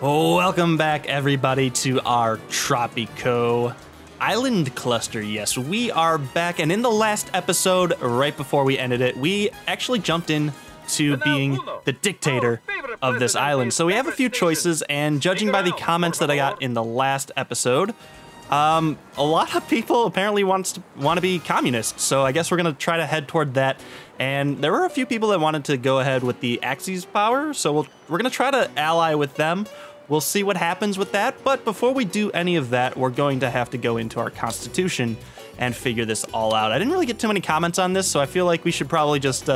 Welcome back, everybody, to our Tropico Island Cluster. Yes, we are back, and in the last episode, right before we ended it, we actually jumped in to being the dictator of this island. So we have a few choices, and judging by the comments that I got in the last episode, a lot of people apparently want to be communists, so I guess we're going to try to head toward that. And there were a few people that wanted to go ahead with the Axis power, so we're going to try to ally with them. We'll see what happens with that, but before we do any of that, we're going to have to go into our Constitution and figure this all out. I didn't really get too many comments on this, so I feel like we should probably just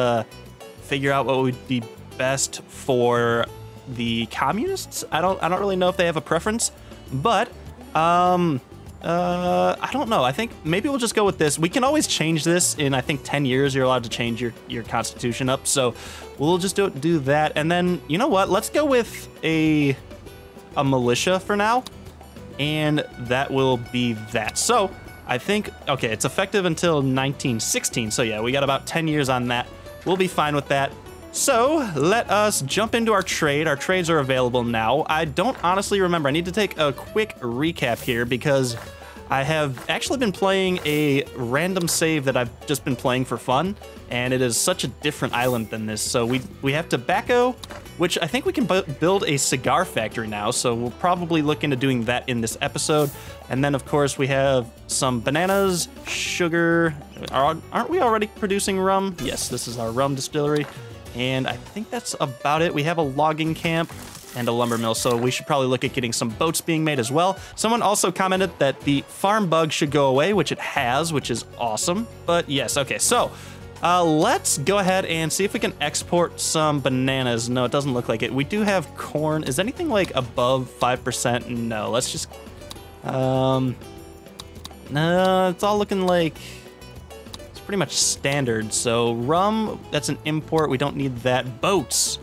figure out what would be best for the communists. I don't really know if they have a preference, but I don't know. I think maybe we'll just go with this. We can always change this in, I think, 10 years. You're allowed to change your constitution up. So we'll just do that. And then, you know what? Let's go with a militia for now. And that will be that. So I think, okay, it's effective until 1916. So yeah, we got about 10 years on that. We'll be fine with that. So let us jump into our trade. Our trades are available now. I don't honestly remember. I need to take a quick recap here because I have actually been playing a random save that I've just been playing for fun, and it is such a different island than this. So we have tobacco, which I think we can build a cigar factory now, so we'll probably look into doing that in this episode. And then, of course, we have some bananas, sugar. Aren't we already producing rum? Yes, this is our rum distillery. And I think that's about it. We have a logging camp and a lumber mill, so we should probably look at getting some boats being made as well. Someone also commented that the farm bug should go away, which it has, which is awesome. But yes, okay, so let's go ahead and see if we can export some bananas. No, it doesn't look like it. We do have corn. Is anything like above 5%? No, let's just, no, it's all looking like pretty much standard. So rum, that's an import. We don't need that. Boats.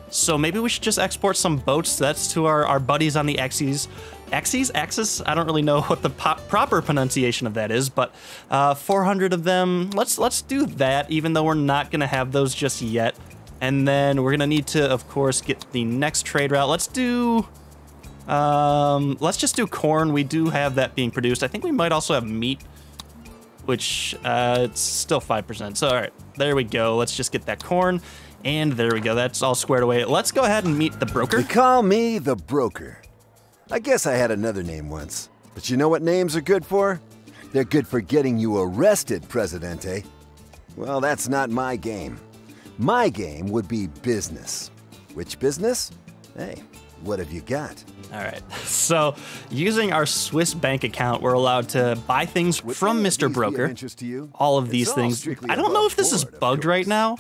So maybe we should just export some boats. That's to our buddies on the Axis. Axis? I don't really know what the proper pronunciation of that is, but 400 of them. Let's do that, even though we're not gonna have those just yet. And then we're gonna need to, of course, get the next trade route. Let's just do corn. We do have that being produced. I think we might also have meat, which it's still 5%. So all right, there we go. Let's just get that corn, and there we go. That's all squared away. Let's go ahead and meet the broker. They call me the broker. I guess I had another name once, but you know what names are good for? They're good for getting you arrested, Presidente. Well, that's not my game. My game would be business. Which business? Hey, what have you got? All right, so using our Swiss bank account, we're allowed to buy things from Mr. Broker. All of these things. I don't know if this is bugged right now,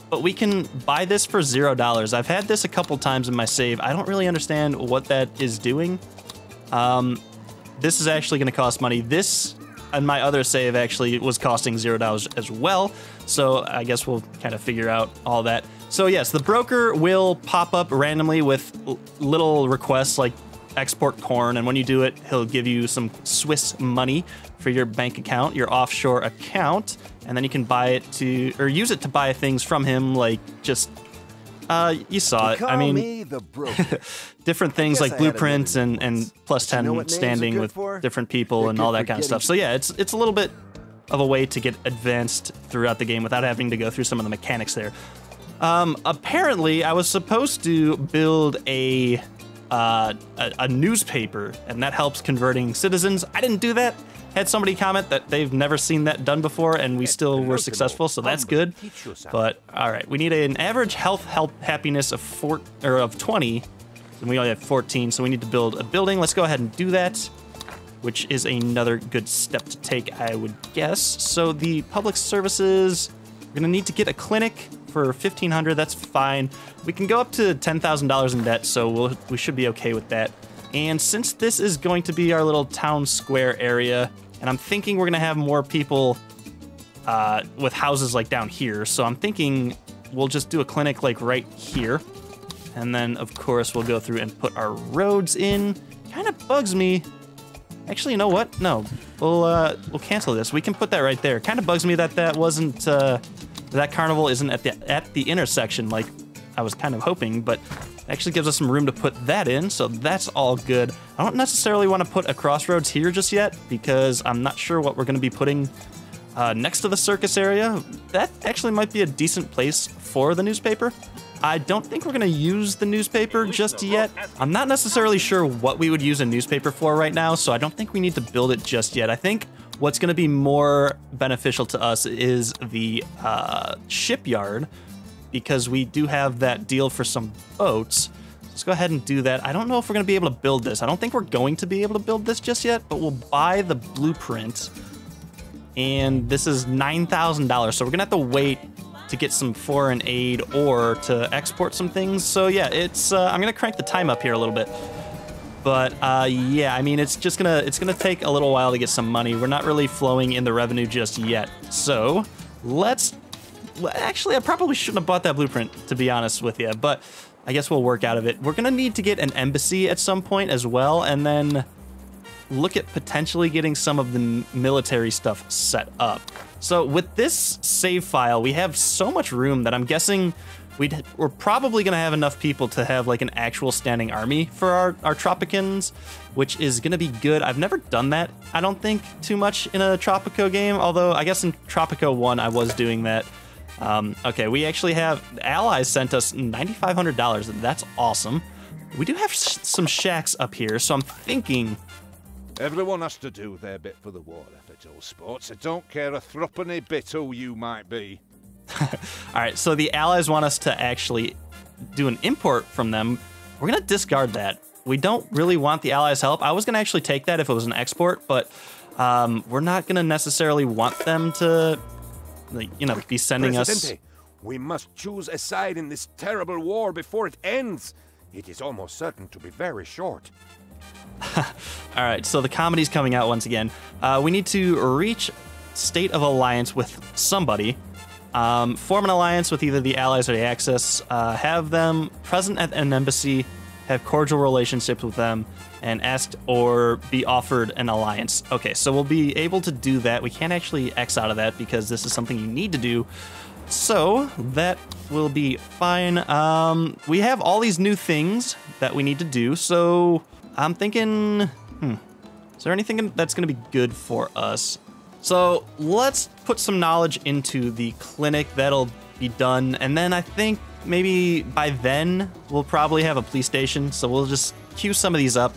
but we can buy this for $0. I've had this a couple times in my save. I don't really understand what that is doing. This is actually going to cost money. This and my other save actually was costing $0 as well. So I guess we'll kind of figure out all that. So yes, the broker will pop up randomly with little requests like export corn, and when you do it, he'll give you some Swiss money for your bank account, your offshore account, and then you can buy it to, or use it to buy things from him, like just, you saw it. I mean, different things like blueprints and plus 10 standing with different people and all that kind of stuff. So yeah, it's a little bit of a way to get advanced throughout the game without having to go through some of the mechanics there. Apparently, I was supposed to build a newspaper, and that helps converting citizens. I didn't do that. Had somebody comment that they've never seen that done before, and we still were successful, so that's good. But all right, we need an average health happiness of 20, and we only have 14, so we need to build a building. Let's go ahead and do that, which is another good step to take, I would guess. So the public services, we're gonna need to get a clinic for 1,500. That's fine. We can go up to $10,000 in debt, so we should be okay with that. And since this is going to be our little town square area, and I'm thinking we're gonna have more people with houses like down here, so I'm thinking we'll just do a clinic like right here, and then of course we'll go through and put our roads in. Kind of bugs me. Actually, you know what? No, we'll cancel this. We can put that right there. Kind of bugs me that that wasn't that carnival isn't at the intersection like I was kind of hoping, but Actually gives us some room to put that in, so that's all good. I don't necessarily want to put a crossroads here just yet because I'm not sure what we're going to be putting next to the circus area. That actually might be a decent place for the newspaper. I don't think we're going to use the newspaper just yet. I'm not necessarily sure what we would use a newspaper for right now, so I don't think we need to build it just yet. I think what's going to be more beneficial to us is the shipyard, because we do have that deal for some boats. Let's go ahead and do that. I don't know if we're going to be able to build this. I don't think we're going to be able to build this just yet, but we'll buy the blueprint. And this is $9,000, so we're going to have to wait to get some foreign aid or to export some things. So yeah, it's I'm going to crank the time up here a little bit. But yeah, I mean, it's gonna take a little while to get some money. We're not really flowing in the revenue just yet. So actually, I probably shouldn't have bought that blueprint, to be honest with you, but I guess we'll work out of it. We're gonna need to get an embassy at some point as well, and then look at potentially getting some of the military stuff set up. So with this save file, we have so much room that I'm guessing we're probably going to have enough people to have like an actual standing army for our Tropicans, which is going to be good. I've never done that, I don't think, too much in a Tropico game, although I guess in Tropico 1 I was doing that. Okay, we actually have, the allies sent us $9,500. That's awesome. We do have some shacks up here, so I'm thinking... Everyone has to do their bit for the war effort, old sports. I don't care a threepenny bit who you might be. All right, so the allies want us to actually do an import from them. We're going to discard that. We don't really want the allies' help. I was going to actually take that if it was an export, but we're not going to necessarily want them to, like, you know, be sending us... We must choose a side in this terrible war before it ends. It is almost certain to be very short. All right, so the comedy's coming out once again. We need to reach state of alliance with somebody. Form an alliance with either the allies or the Axis, have them present at an embassy, have cordial relationships with them, and asked or be offered an alliance. Okay, so we'll be able to do that. We can't actually X out of that because this is something you need to do. So that will be fine. We have all these new things that we need to do, so I'm thinking, is there anything that's going to be good for us? So let's put some knowledge into the clinic. That'll be done. And then I think maybe by then we'll probably have a police station. So we'll just queue some of these up.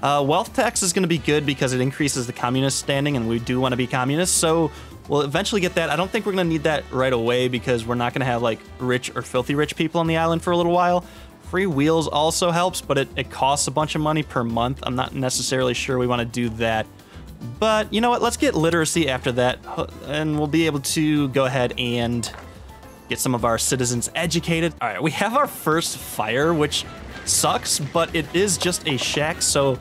Wealth tax is going to be good because it increases the communist standing, and we do want to be communists. So we'll eventually get that. I don't think we're going to need that right away because we're not going to have like rich or filthy rich people on the island for a little while. Free wheels also helps, but it costs a bunch of money per month. I'm not necessarily sure we want to do that. But you know what, let's get literacy after that, and we'll be able to go ahead and get some of our citizens educated. All right, we have our first fire, which sucks, but it is just a shack, so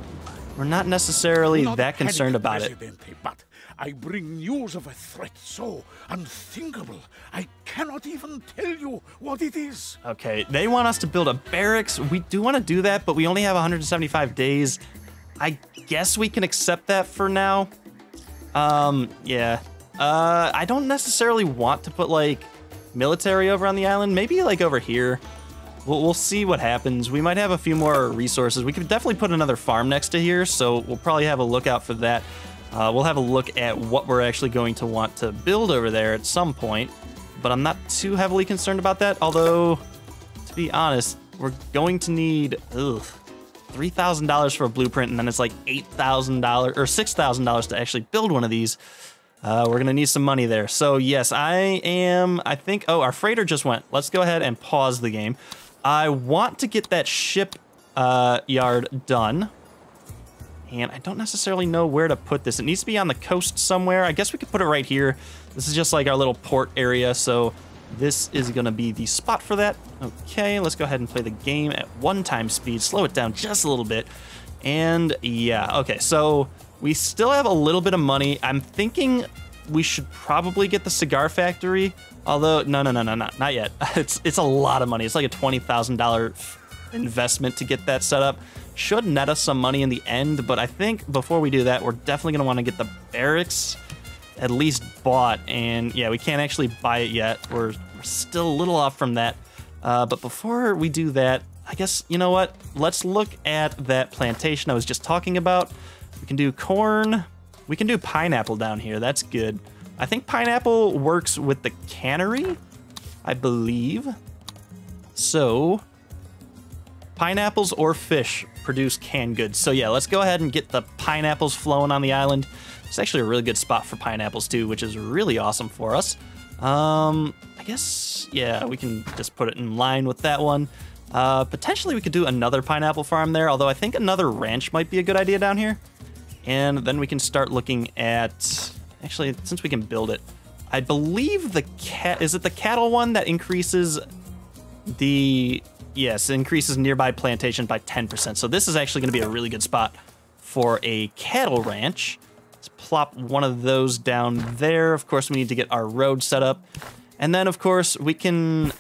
we're not necessarily that concerned about it. But I bring news of a threat so unthinkable, I cannot even tell you what it is. Okay, they want us to build a barracks. We do want to do that, but we only have 175 days. I guess we can accept that for now. Yeah. I don't necessarily want to put, like, military over on the island. Maybe, like, over here. We'll see what happens. We might have a few more resources. We could definitely put another farm next to here, so we'll probably have a look out for that. We'll have a look at what we're actually going to want to build over there at some point, but I'm not too heavily concerned about that, although, to be honest, we're going to need... $3,000 for a blueprint, and then it's like $8,000 or $6,000 to actually build one of these. We're gonna need some money there. So yes, I think, oh, our freighter just went. Let's go ahead and pause the game. I want to get that ship yard done, and I don't necessarily know where to put this. It needs to be on the coast somewhere. I guess we could put it right here. This is just like our little port area, so this is gonna be the spot for that. Okay, let's go ahead and play the game at 1x speed, slow it down just a little bit. And yeah, okay, so we still have a little bit of money. I'm thinking we should probably get the Cigar Factory, although, no, not yet. It's a lot of money. It's like a $20,000 investment to get that set up. Should net us some money in the end, but I think before we do that, we're definitely gonna wanna get the barracks at least bought, and yeah, we can't actually buy it yet. We're still a little off from that. But before we do that, guess, you know what? Let's look at that plantation I was just talking about. We can do corn. We can do pineapple down here. That's good. I think pineapple works with the cannery, I believe. So, pineapples or fish produce canned goods. So yeah, let's go ahead and get the pineapples flowing on the island. It's actually a really good spot for pineapples too, which is really awesome for us. I guess, yeah, we can just put it in line with that one. Potentially we could do another pineapple farm there, although I think another ranch might be a good idea down here. And then we can start looking at, actually, since we can build it, I believe is it the cattle one that increases yes, it increases nearby plantation by 10%. So this is actually going to be a really good spot for a cattle ranch. Let's plop one of those down there. Of course, we need to get our road set up. And then, of course, we can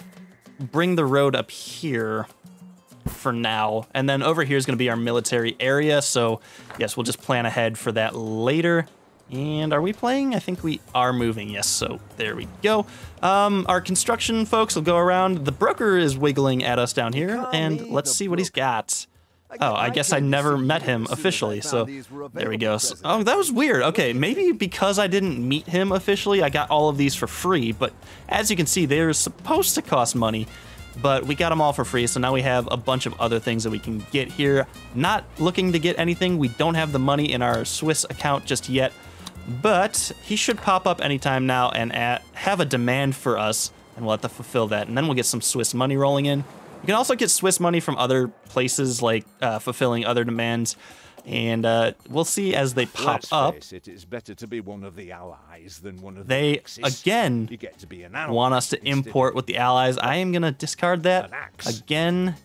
bring the road up here for now. And then over here is going to be our military area. So, yes, we'll just plan ahead for that later. And are we playing? I think we are moving. Yes, so there we go. Our construction folks will go around. The broker is wiggling at us down here, and let's see what he's got. Oh, I guess I never met him officially, so there we go. So, oh, that was weird. Okay, maybe because I didn't meet him officially, I got all of these for free, but as you can see, they're supposed to cost money, but we got them all for free, so now we have a bunch of other things that we can get here. Not looking to get anything. We don't have the money in our Swiss account just yet, but he should pop up anytime now and have a demand for us, and we'll have to fulfill that, and then we'll get some Swiss money rolling in. You can also get Swiss money from other places, like fulfilling other demands, and we'll see as they pop up. It is better to be one of the allies than one of they, again, you get to be an ally want us to import with the allies. I am going to discard that again.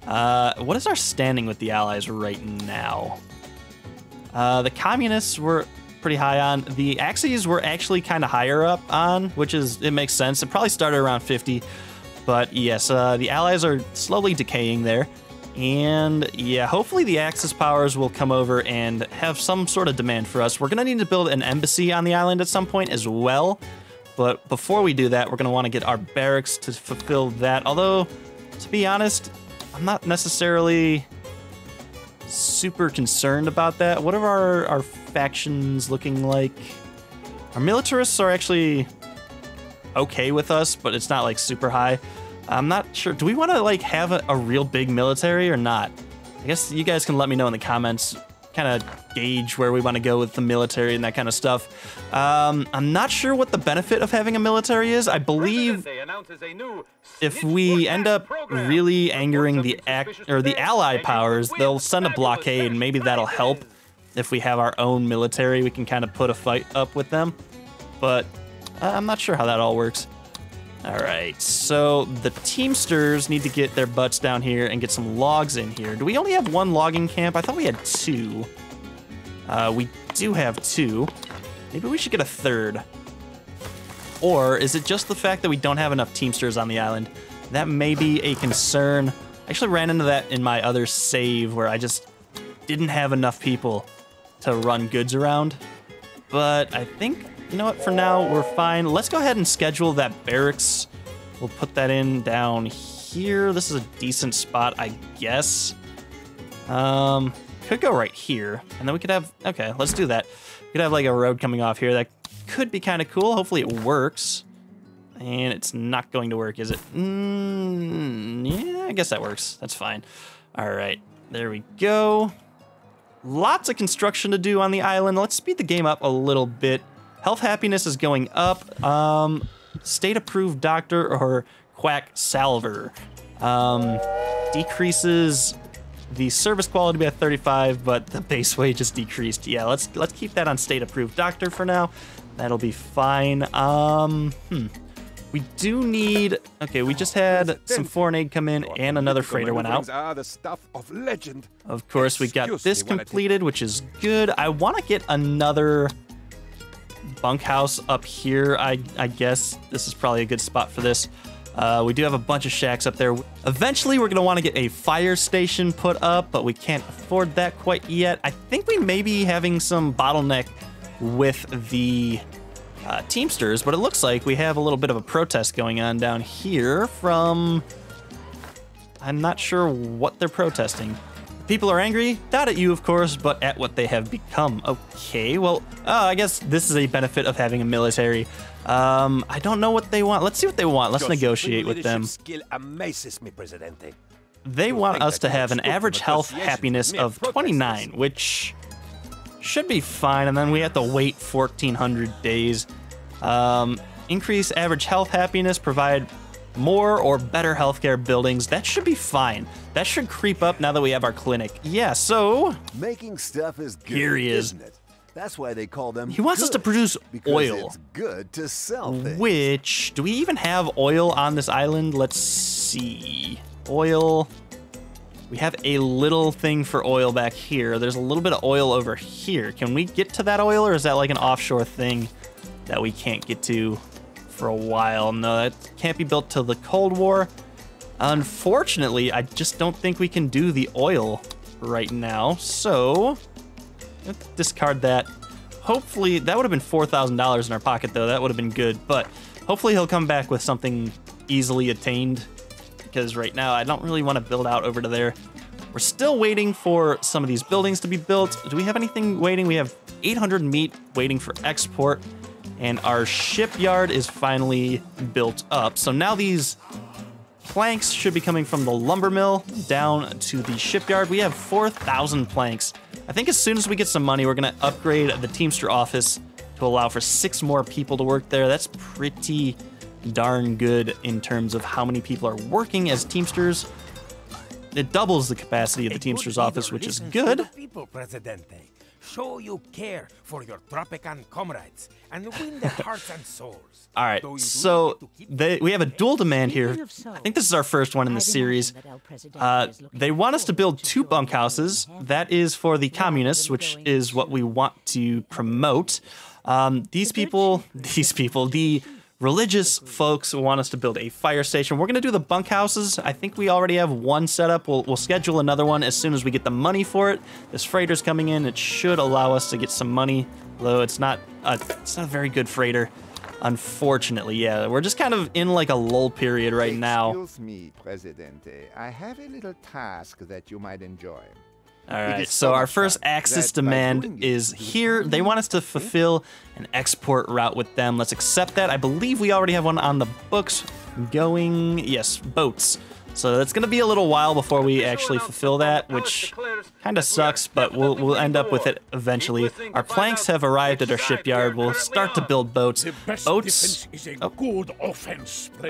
What is our standing with the allies right now? The communists were pretty high on. The Axes were actually kind of higher up on, which is, it makes sense. It probably started around 50, but yes, the allies are slowly decaying there. And yeah, hopefully the Axis powers will come over and have some sort of demand for us. We're gonna need to build an embassy on the island at some point as well. But before we do that, we're gonna wanna get our barracks to fulfill that. Although, to be honest, I'm not necessarily super concerned about that. What are our factions looking like? Our militarists are actually okay with us, but it's not like super high. I'm not sure. Do we want to like have a real big military or not? I guess you guys can let me know in the comments, kind of gauge where we want to go with the military and that kind of stuff. I'm not sure what the benefit of having a military is. I believe if we end up really angering the ally powers, they'll send a blockade, and maybe that'll help. If we have our own military, we can kind of put a fight up with them. But I'm not sure how that all works. All right, so the Teamsters need to get their butts down here and get some logs in here. Do we only have one logging camp? I thought we had two. We do have two. Maybe we should get a third. Or is it just the fact that we don't have enough Teamsters on the island? That may be a concern. I actually ran into that in my other save where I just didn't have enough people to run goods around. But I think, you know what, for now, we're fine. Let's go ahead and schedule that barracks. We'll put that in down here. This is a decent spot, I guess. Could go right here, and then we could have, okay, let's do that. We could have like a road coming off here. That could be kind of cool. Hopefully it works. And it's not going to work, is it? Yeah, I guess that works. That's fine. All right, there we go. Lots of construction to do on the island. Let's speed the game up a little bit. Health happiness is going up. State approved doctor or quack salver. Decreases the service quality by 35, but the base wage is decreased. Yeah, let's keep that on state approved doctor for now. That'll be fine. We do need, okay, we just had some foreign aid come in and another freighter went out. The stuff of legend. Of course, we got this completed, which is good. I want to get another bunkhouse up here. I guess this is probably a good spot for this. We do have a bunch of shacks up there. Eventually, we're going to want to get a fire station put up, but we can't afford that quite yet. I think we may be having some bottleneck with the Teamsters, but it looks like we have a little bit of a protest going on down here from, I'm not sure what they're protesting. People are angry, not at you, of course, but at what they have become. Okay, well, I guess this is a benefit of having a military. I don't know what they want. Let's see what they want. Let's negotiate with them. Skill amazes me, Presidente. They want us to have an average health happiness of 29, which should be fine, and then we have to wait 1,400 days. Increase average health happiness, provide more or better healthcare buildings. That should be fine. That should creep up now that we have our clinic. Yeah, so making stuff is good, here he is. Isn't it? That's why they call them. He wants us to produce oil. It's good to sell things. Which, do we even have oil on this island? Let's see. Oil. We have a little thing for oil back here. There's a little bit of oil over here. Can we get to that oil, or is that like an offshore thing that we can't get to for a while? No, that can't be built till the Cold War. Unfortunately, I just don't think we can do the oil right now. So, let's discard that. Hopefully, that would have been $4,000 in our pocket, though. That would have been good. But hopefully he'll come back with something easily attained, because right now I don't really want to build out over to there. We're still waiting for some of these buildings to be built. Do we have anything waiting? We have 800 meat waiting for export, and our shipyard is finally built up. So now these planks should be coming from the lumber mill down to the shipyard. We have 4,000 planks. I think as soon as we get some money, we're gonna upgrade the Teamster office to allow for 6 more people to work there. That's pretty darn good in terms of how many people are working as Teamsters. It doubles the capacity of the Teamsters office, which is good. People, Presidente. Show you care for your Tropican comrades and win their hearts and souls. All right, so we have a dual demand here. I think this is our first one in the series. They want us to build 2 bunkhouses. That is for the communists, which is what we want to promote. These people, the religious folks want us to build a fire station. We're going to do the bunkhouses. I think we already have one set up. We'll schedule another one as soon as we get the money for it. This freighter's coming in. It should allow us to get some money, though it's not a very good freighter, unfortunately. Yeah, we're just kind of in like a lull period right now. Excuse me, Presidente. I have a little task that you might enjoy. All right, so our first Axis demand is here. They want us to fulfill an export route with them. Let's accept that. I believe we already have one on the books going. Yes, boats. So it's going to be a little while before we actually fulfill that, which kind of sucks, but we'll end up with it eventually. Our planks have arrived at our shipyard. We'll start to build boats. Boats.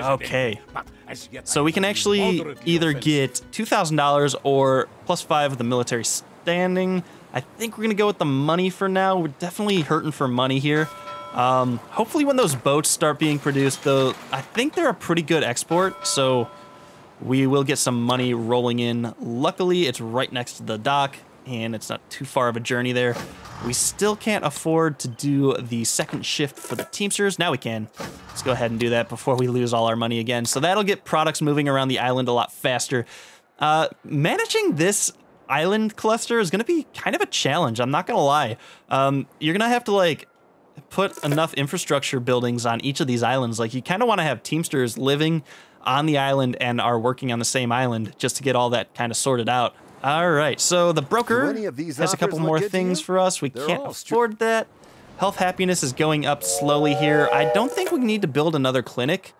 Okay. So we can actually either get $2,000 or +5 of the military standing. I think we're going to go with the money for now. We're definitely hurting for money here. Hopefully when those boats start being produced, though, I think they're a pretty good export, so we will get some money rolling in. Luckily, it's right next to the dock, and it's not too far of a journey there. We still can't afford to do the second shift for the Teamsters. Now we can. Let's go ahead and do that before we lose all our money again. So that'll get products moving around the island a lot faster. Managing this island cluster is going to be kind of a challenge. I'm not going to lie. You're going to have to, like, put enough infrastructure buildings on each of these islands. Like, you kind of want to have Teamsters living on the island and are working on the same island just to get all that kind of sorted out. All right, so the broker has a couple more things for us. We can't afford that. Health happiness is going up slowly here. I don't think we need to build another clinic.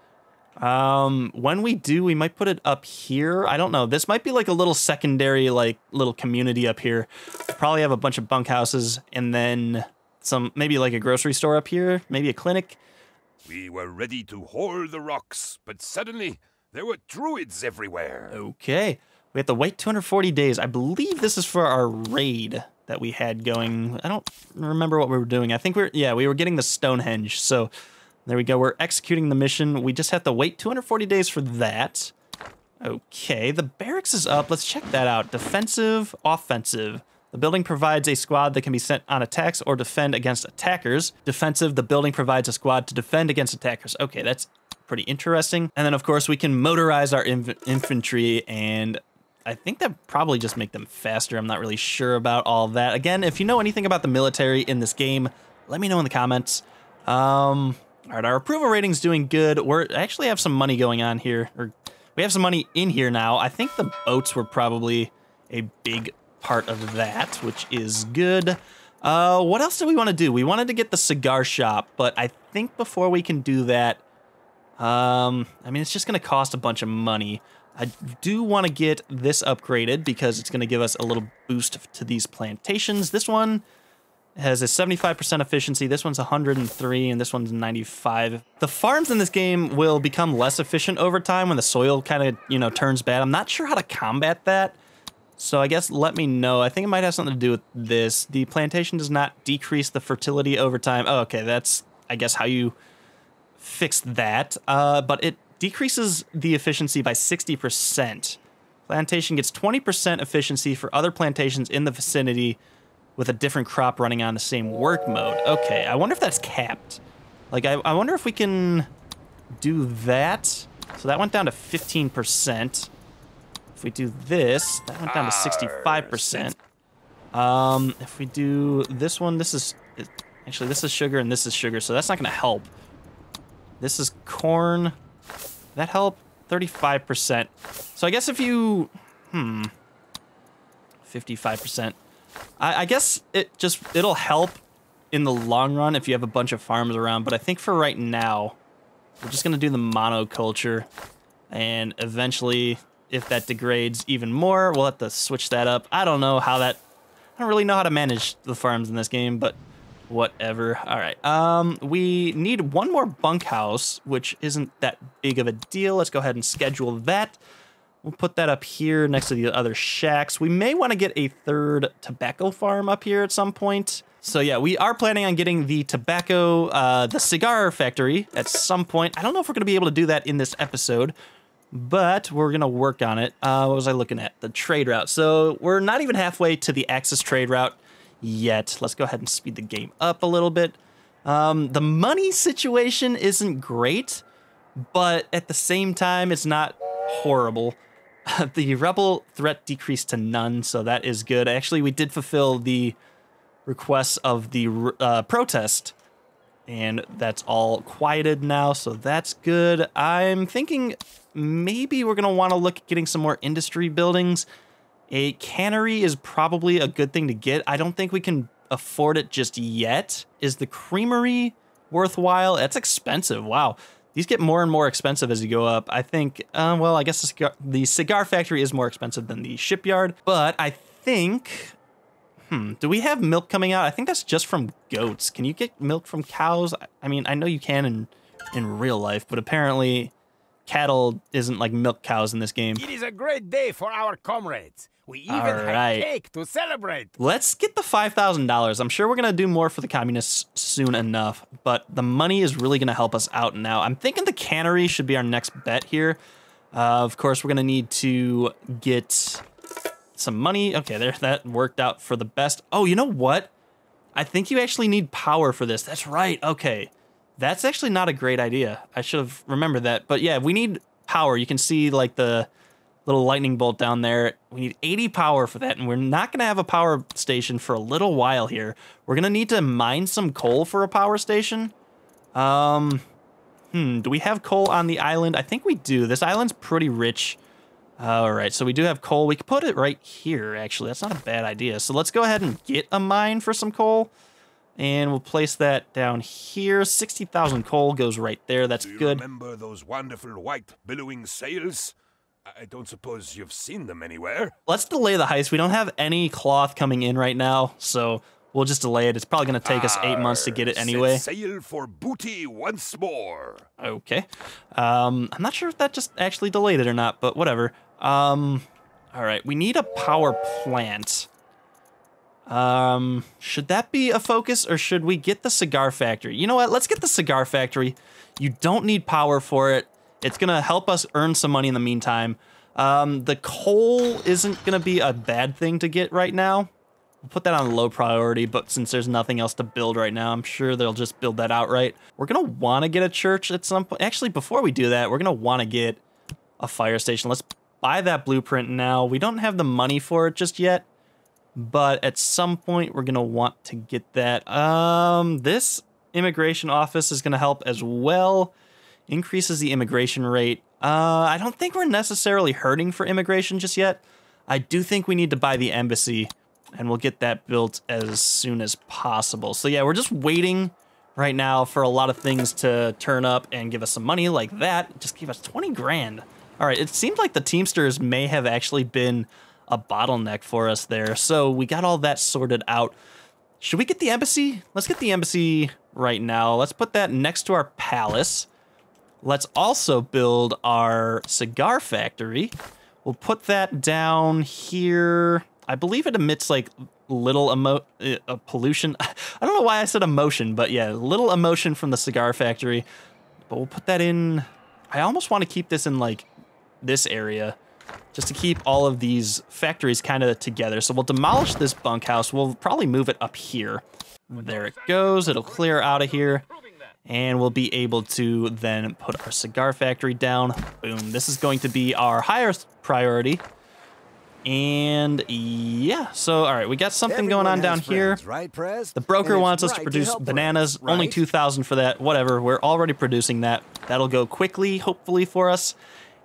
When we do, we might put it up here. I don't know. This might be like a little secondary, like little community up here. We'll probably have a bunch of bunkhouses and then some, maybe like a grocery store up here, maybe a clinic. We were ready to haul the rocks, but suddenly there were druids everywhere. Okay. We have to wait 240 days. I believe this is for our raid that we had going. I don't remember what we were doing. I think we were getting the Stonehenge. So there we go. We're executing the mission. We just have to wait 240 days for that. Okay, the barracks is up. Let's check that out. Defensive, offensive. The building provides a squad that can be sent on attacks or defend against attackers. Defensive, the building provides a squad to defend against attackers. Okay, that's pretty interesting. And then, of course, we can motorize our infantry, and I think that probably just make them faster. I'm not really sure about all that. Again, if you know anything about the military in this game, let me know in the comments. All right, our approval rating's doing good. We actually have some money going on here, or We have some money in here now. I think the boats were probably a big part of that, which is good. What else do we want to do? We wanted to get the cigar shop, but I think before we can do that, I mean, it's just going to cost a bunch of money. I do want to get this upgraded because it's going to give us a little boost to these plantations. This one has a 75% efficiency. This one's 103, and this one's 95. The farms in this game will become less efficient over time when the soil kind of, you know, turns bad. I'm not sure how to combat that. So I guess let me know. I think it might have something to do with this. The plantation does not decrease the fertility over time. Oh, okay, that's, I guess, how you fix that. But it decreases the efficiency by 60%. Plantation gets 20% efficiency for other plantations in the vicinity with a different crop running on the same work mode. Okay, I wonder if that's capped. Like, I wonder if we can do that. So that went down to 15%. If we do this, that went down to 65%. If we do this one, actually, this is sugar and this is sugar, so that's not gonna help. This is corn. That help? 35%. So I guess if you, 55%. I guess it'll help in the long run if you have a bunch of farms around, but I think for right now, we're just gonna do the monoculture, and eventually, if that degrades even more, we'll have to switch that up. I don't really know how to manage the farms in this game, but whatever. All right. We need one more bunkhouse, which isn't that big of a deal. Let's go ahead and schedule that. We'll put that up here next to the other shacks. We may want to get a third tobacco farm up here at some point. So yeah, we are planning on getting the tobacco, the cigar factory at some point. I don't know if we're going to be able to do that in this episode, but we're going to work on it. What was I looking at? The trade route. So we're not even halfway to the Axis trade route yet. Let's go ahead and speed the game up a little bit. The money situation isn't great, but at the same time, it's not horrible. The rebel threat decreased to none, so that is good. Actually, we did fulfill the requests of the protest, and that's all quieted now, so that's good. I'm thinking maybe we're going to want to look at getting some more industry buildings. A cannery is probably a good thing to get. I don't think we can afford it just yet. Is the creamery worthwhile? That's expensive. Wow. These get more and more expensive as you go up. I think, well, I guess the cigar factory is more expensive than the shipyard. But I think, do we have milk coming out? I think that's just from goats. Can you get milk from cows? I mean, I know you can in real life, but apparently cattle isn't like milk cows in this game. It is a great day for our comrades. We even have cake to celebrate. Let's get the $5,000. I'm sure we're going to do more for the communists soon enough, but the money is really going to help us out now. I'm thinking the cannery should be our next bet here. Of course, we're going to need to get some money. Okay, there, that worked out for the best. Oh, you know what? I think you actually need power for this. That's right. Okay. That's actually not a great idea. I should have remembered that. But yeah, we need power. You can see like the little lightning bolt down there. We need 80 power for that, and we're not going to have a power station for a little while here. We're going to need to mine some coal for a power station. Do we have coal on the island? I think we do. This island's pretty rich. All right, so we do have coal. We could put it right here, actually. That's not a bad idea. So let's go ahead and get a mine for some coal, and we'll place that down here. 60,000 coal goes right there. That's good. Do you remember those wonderful white billowing sails? I don't suppose you've seen them anywhere. Let's delay the heist. We don't have any cloth coming in right now, so we'll just delay it. It's probably going to take us 8 months to get it anyway. Set sail for booty once more. Okay. I'm not sure if that just actually delayed it or not, but whatever. All right, we need a power plant. Should that be a focus, or should we get the cigar factory? You know what? Let's get the cigar factory. You don't need power for it. It's going to help us earn some money in the meantime. The coal isn't going to be a bad thing to get right now. We'll put that on low priority, but since there's nothing else to build right now, I'm sure they'll just build that outright. We're going to want to get a church at some point. Actually, before we do that, we're going to want to get a fire station. Let's buy that blueprint now. We don't have the money for it just yet, but at some point, we're going to want to get that. This immigration office is going to help as well. Increases the immigration rate. I don't think we're necessarily hurting for immigration just yet. I do think we need to buy the embassy, and we'll get that built as soon as possible. So yeah, we're just waiting right now for a lot of things to turn up and give us some money like that. Just give us 20 grand. All right, it seems like the Teamsters may have actually been a bottleneck for us there. So we got all that sorted out. Should we get the embassy? Let's get the embassy right now. Let's put that next to our palace. Let's also build our cigar factory. We'll put that down here. I believe it emits like little pollution. I don't know why I said emotion, but yeah, little emotion from the cigar factory. But we'll put that in. I almost want to keep this in like this area just to keep all of these factories kind of together. So we'll demolish this bunkhouse. We'll probably move it up here. There it goes. It'll clear out of here. And we'll be able to then put our cigar factory down. Boom. This is going to be our highest priority. And yeah, so all right, we got something going on down here. Right, Prez? The broker wants us to produce bananas. right? Only 2,000 for that. Whatever. We're already producing that. That'll go quickly, hopefully, for us.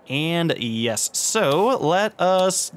And yes, so let us...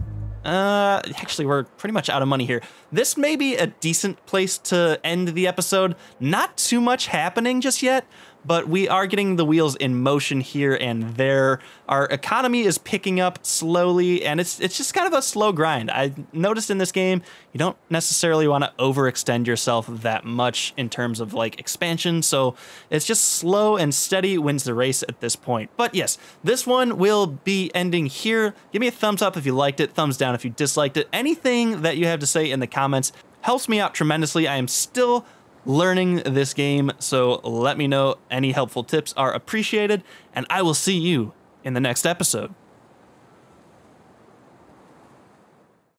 actually, we're pretty much out of money here. This may be a decent place to end the episode. Not too much happening just yet, but we are getting the wheels in motion here and there. Our economy is picking up slowly, and it's just kind of a slow grind. I noticed in this game, you don't necessarily want to overextend yourself that much in terms of like expansion, so it's just slow and steady wins the race at this point. But yes, this one will be ending here. Give me a thumbs up if you liked it, thumbs down if you disliked it. Anything that you have to say in the comments helps me out tremendously. I am still learning this game, so let me know. Any helpful tips are appreciated, and I will see you in the next episode.